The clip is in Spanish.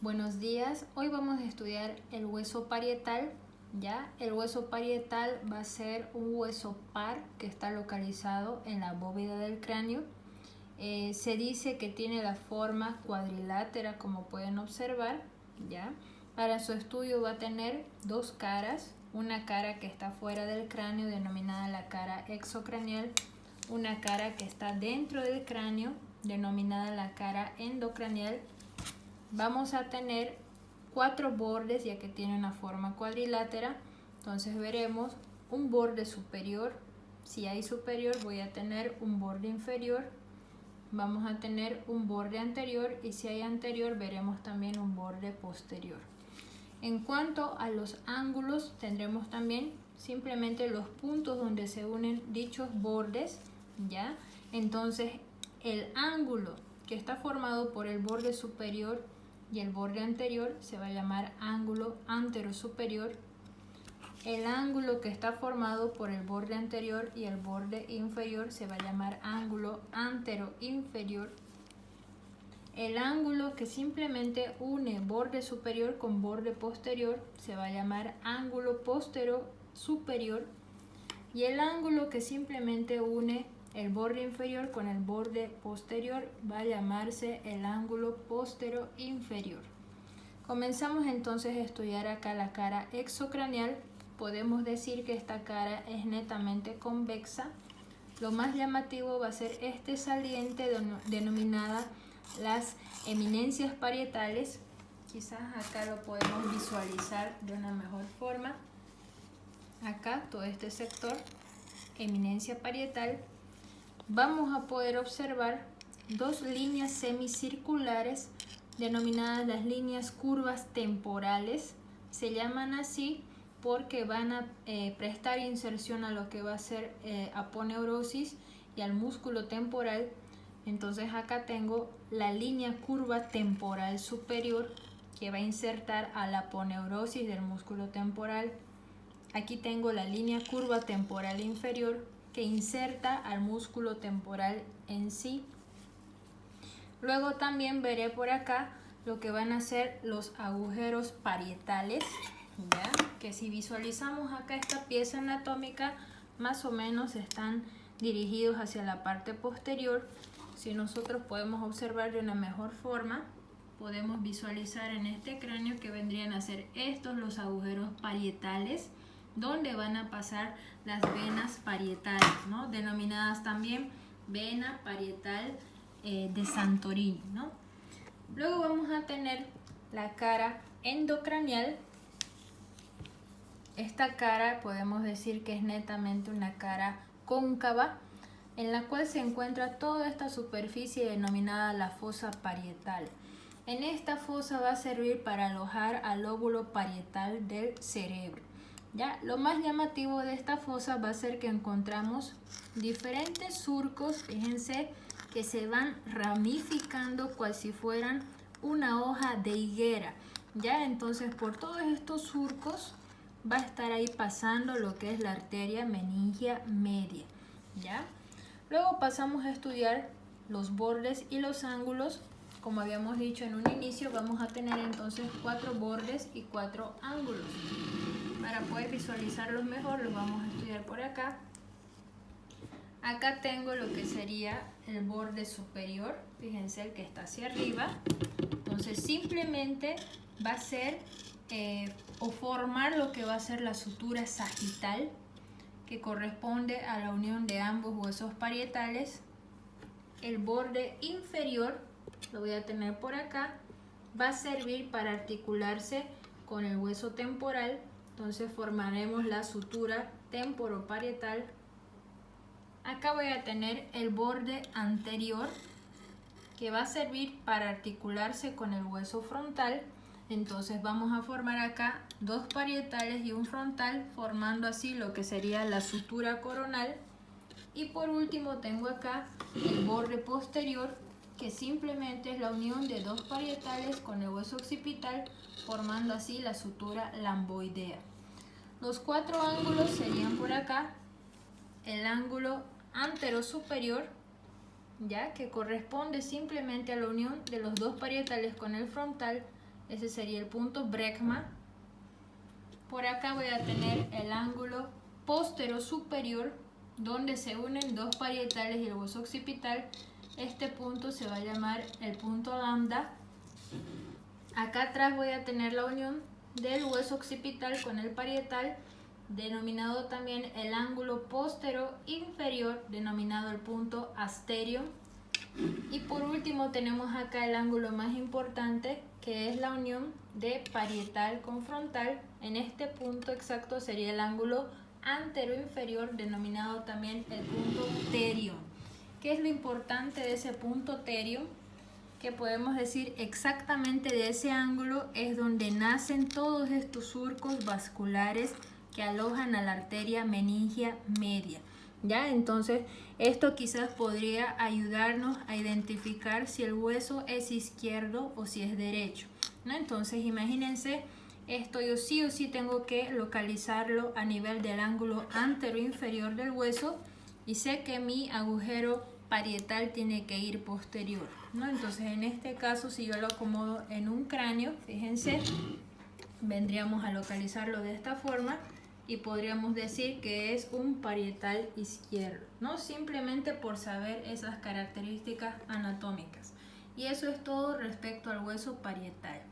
Buenos días, hoy vamos a estudiar el hueso parietal. ¿Ya? El hueso parietal va a ser un hueso par que está localizado en la bóveda del cráneo. Se dice que tiene la forma cuadrilátera, como pueden observar. ¿Ya? Para su estudio va a tener dos caras, una cara que está fuera del cráneo denominada la cara exocranial, una cara que está dentro del cráneo denominada la cara endocranial. Vamos a tener 4 bordes, ya que tiene una forma cuadrilátera. Entonces veremos un borde superior. Si hay superior, voy a tener un borde inferior. Vamos a tener un borde anterior, y si hay anterior, veremos también un borde posterior. En cuanto a los ángulos, tendremos también simplemente los puntos donde se unen dichos bordes, ¿ya? Entonces, el ángulo que está formado por el borde superior y el borde anterior se va a llamar ángulo anterosuperior. El ángulo que está formado por el borde anterior y el borde inferior se va a llamar ángulo anteroinferior. El ángulo que simplemente une borde superior con borde posterior se va a llamar ángulo posterosuperior. Y el ángulo que simplemente une el borde inferior con el borde posterior va a llamarse el ángulo posteroinferior. Comenzamos entonces a estudiar acá la cara exocranial. Podemos decir que esta cara es netamente convexa. Lo más llamativo va a ser este saliente denominada las eminencias parietales. Quizás acá lo podemos visualizar de una mejor forma. Acá todo este sector, eminencia parietal, vamos a poder observar dos líneas semicirculares denominadas las líneas curvas temporales. Se llaman así porque van a prestar inserción a lo que va a ser aponeurosis y al músculo temporal. Entonces acá tengo la línea curva temporal superior que va a insertar a la aponeurosis del músculo temporal. Aquí tengo la línea curva temporal inferior que inserta al músculo temporal en sí. Luego también veré por acá lo que van a ser los agujeros parietales, ¿ya? Que si visualizamos acá esta pieza anatómica, más o menos están dirigidos hacia la parte posterior. Si nosotros podemos observar de una mejor forma, podemos visualizar en este cráneo que vendrían a ser estos los agujeros parietales, donde van a pasar las venas parietales, ¿no? Denominadas también vena parietal de Santorini, ¿no? Luego vamos a tener la cara endocranial. Esta cara podemos decir que es netamente una cara cóncava, en la cual se encuentra toda esta superficie denominada la fosa parietal. En esta fosa va a servir para alojar al lóbulo parietal del cerebro. ¿Ya? Lo más llamativo de esta fosa va a ser que encontramos diferentes surcos, fíjense, que se van ramificando cual si fueran una hoja de higuera. ¿Ya? Entonces, por todos estos surcos va a estar ahí pasando lo que es la arteria meningia media. ¿Ya? Luego pasamos a estudiar los bordes y los ángulos. Como habíamos dicho en un inicio, vamos a tener entonces 4 bordes y 4 ángulos. Para poder visualizarlos mejor, los vamos a estudiar por acá. Acá tengo lo que sería el borde superior, fíjense el que está hacia arriba. Entonces simplemente va a ser o formar lo que va a ser la sutura sagital, que corresponde a la unión de ambos huesos parietales. El borde inferior, lo voy a tener por acá, va a servir para articularse con el hueso temporal. Entonces formaremos la sutura temporoparietal. Acá voy a tener el borde anterior, que va a servir para articularse con el hueso frontal. Entonces vamos a formar acá 2 parietales y un frontal, formando así lo que sería la sutura coronal. Y por último tengo acá el borde posterior, que simplemente es la unión de 2 parietales con el hueso occipital, formando así la sutura lamboidea. Los 4 ángulos serían por acá el ángulo anterosuperior, ya que corresponde simplemente a la unión de los 2 parietales con el frontal, ese sería el punto Brecma. Por acá voy a tener el ángulo postero superior, donde se unen dos parietales y el hueso occipital. Este punto se va a llamar el punto lambda. Acá atrás voy a tener la unión del hueso occipital con el parietal, denominado también el ángulo postero inferior, denominado el punto asterio. Y por último tenemos acá el ángulo más importante, que es la unión de parietal con frontal. En este punto exacto sería el ángulo anteroinferior, denominado también el punto terio. ¿Qué es lo importante de ese punto terio? Que podemos decir exactamente de ese ángulo es donde nacen todos estos surcos vasculares que alojan a la arteria meningia media. ¿Ya? Entonces, esto quizás podría ayudarnos a identificar si el hueso es izquierdo o si es derecho, ¿no? Entonces, imagínense, esto yo sí o sí tengo que localizarlo a nivel del ángulo anteroinferior del hueso y sé que mi agujero parietal tiene que ir posterior, ¿no? Entonces, en este caso, si yo lo acomodo en un cráneo, fíjense, vendríamos a localizarlo de esta forma y podríamos decir que es un parietal izquierdo, ¿no? Simplemente por saber esas características anatómicas. Y eso es todo respecto al hueso parietal.